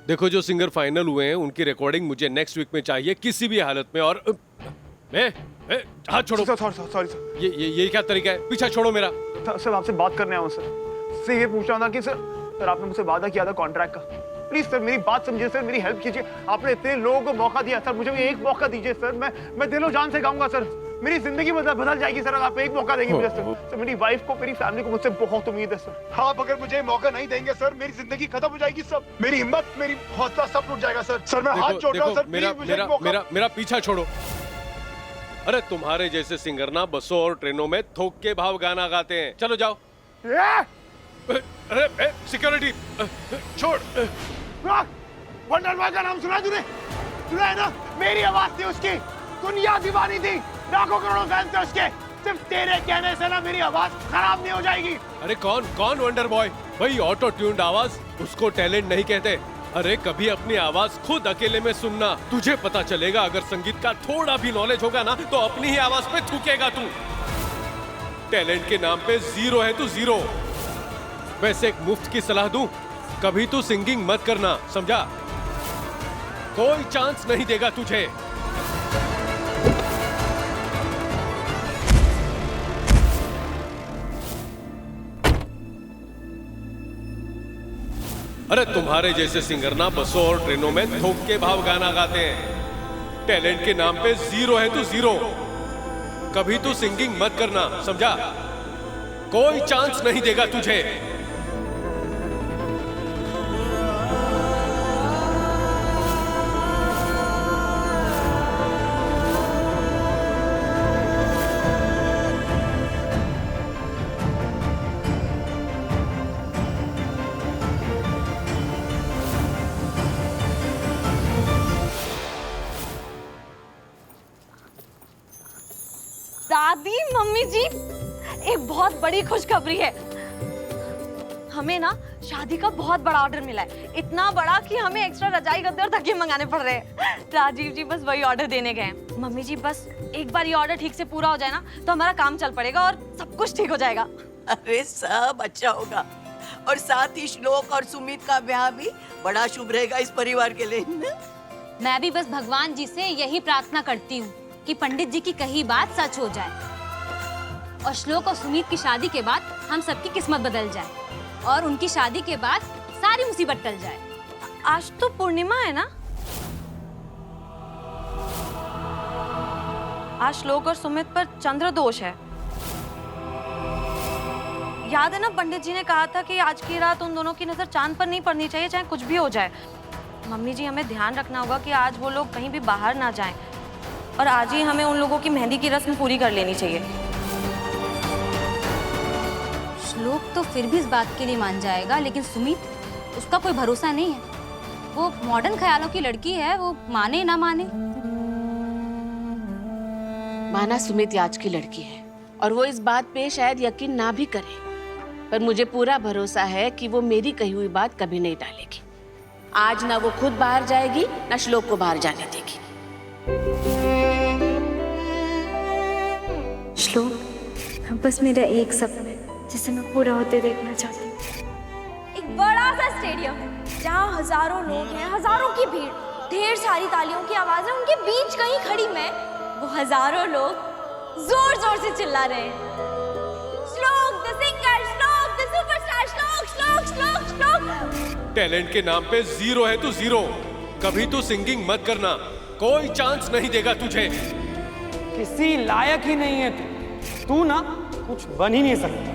देखो जो singer final हुए हैं उनकी रिकॉर्डिंग मुझे नेक्स्ट वीक में चाहिए किसी भी हालत में। और हाथ छोड़ो। Sorry sir. ये क्या तरीका है? पीछा छोड़ो मेरा। सर आपसे बात करने आया हूँ सर। ये पूछना था कि सर आपने मुझसे वादा किया था कॉन्ट्रैक्ट का। प्लीज सर मेरी बात समझिए सर, मेरी हेल्प कीजिए। आपने इतने लोगों को मौका दिया सर, मुझे भी एक मौका दीजिए सर। मैं दिलो जान से गाऊंगा सर। मेरी जिंदगी बदल जाएगी सर अगर आप एक मौका देंगे मुझे सर। मेरी वाइफ को, मेरी फैमिली को मुझसे बहुत उम्मीद है सर। आप अगर मुझे मौका नहीं देंगे सर, मेरी जिंदगी खत्म हो जाएगी सब। मेरी हिम्मत, मेरी हौसला सब टूट जाएगा सर। सर मैं हाथ जोड़ रहा हूं सर, मेरा पीछा छोड़ो। अरे तुम्हारे जैसे सिंगर ना बसों और ट्रेनों में थोक के भाव गाना गाते हैं। चलो जाओ। अरे सिक्योरिटी छोड़। वंडर बॉय का नाम सुना तूने? सुना है ना? मेरी आवाज थी उसकी, दुनिया दीवानी थी, लाखों करोड़ों फैंस थे उसके। सिर्फ तेरे कहने से ना मेरी आवाज खराब नहीं हो जाएगी। अरे कौन वंडर बॉय? भाई ऑटो ट्यून्ड आवाज, उसको टैलेंट नहीं कहते। अरे कभी अपनी आवाज खुद अकेले में सुनना, तुझे पता चलेगा। अगर संगीत का थोड़ा भी नॉलेज होगा ना तो अपनी ही आवाज पे थूकेगा तू। टैलेंट के नाम पे जीरो है तू, जीरो। वैसे एक मुफ्त की सलाह दूं, कभी तू सिंगिंग मत करना, समझा? कोई चांस नहीं देगा तुझे। अरे तुम्हारे जैसे सिंगर ना बसों और ट्रेनों में थोक के भाव गाना गाते हैं। टैलेंट के नाम पे जीरो है तू, जीरो। कभी तू सिंगिंग मत करना, समझा? कोई चांस नहीं देगा तुझे। दादी, मम्मी जी, एक बहुत बड़ी खुशखबरी है। हमें ना शादी का बहुत बड़ा ऑर्डर मिला है। इतना बड़ा कि हमें एक्स्ट्रा रजाई गद्दे और तकिए मंगाने पड़ रहे हैं। राजीव जी बस वही ऑर्डर देने गए हैं। मम्मी जी बस एक बार ये ऑर्डर ठीक से पूरा हो जाए ना तो हमारा काम चल पड़ेगा और सब कुछ ठीक हो जाएगा। अरे सब अच्छा होगा और साथ ही श्लोक और सुमित का ब्याह भी बड़ा शुभ रहेगा इस परिवार के लिए। मैं भी बस भगवान जी से यही प्रार्थना करती हूँ कि पंडित जी की कही बात सच हो जाए और श्लोक और सुमित की शादी के बाद हम सबकी किस्मत बदल जाए और उनकी शादी के बाद सारी मुसीबत टल जाए। आज तो पूर्णिमा है ना? आज श्लोक और सुमित पर चंद्र दोष है। याद है ना पंडित जी ने कहा था कि आज की रात उन दोनों की नजर चांद पर नहीं पड़नी चाहिए, चाहे कुछ भी हो जाए। मम्मी जी हमें ध्यान रखना होगा कि आज वो लोग कहीं भी बाहर ना जाएं और आज ही हमें उन लोगों की मेहंदी की रस्म पूरी कर लेनी चाहिए। श्लोक तो फिर भी इस बात के लिए मान जाएगा, लेकिन सुमित, उसका कोई भरोसा नहीं है। वो मॉडर्न ख्यालों की लड़की है, वो माने ना माने। माना सुमित आज की लड़की है और वो इस बात पे शायद यकीन ना भी करे, पर मुझे पूरा भरोसा है कि वो मेरी कही हुई बात कभी नहीं टालेगी। आज ना वो खुद बाहर जाएगी ना श्लोक को बाहर जाने देगी। श्लोक, बस मेरा एक सपना है जिसे मैं पूरा होते देखना चाहती हूँ। एक बड़ा सा स्टेडियम है जहाँ हजारों लोग हैं, हजारों की भीड़, ढेर सारी तालियों की आवाज है। उनके बीच कहीं खड़ी मैं, वो हजारों लोग जोर जोर से चिल्ला रहे हैं, श्लोक द सिंगर, श्लोक द सुपरस्टार, श्लोक श्लोक श्लोक श्लोक। टैलेंट के नाम पे जीरो है तू, जीरो। कभी तू सिंगिंग मत करना, कोई चांस नहीं देगा तुझे। किसी लायक ही नहीं है तू ना कुछ बन ही नहीं सकता।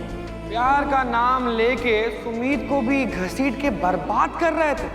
प्यार का नाम लेके सुमित को भी घसीट के बर्बाद कर रहे थे।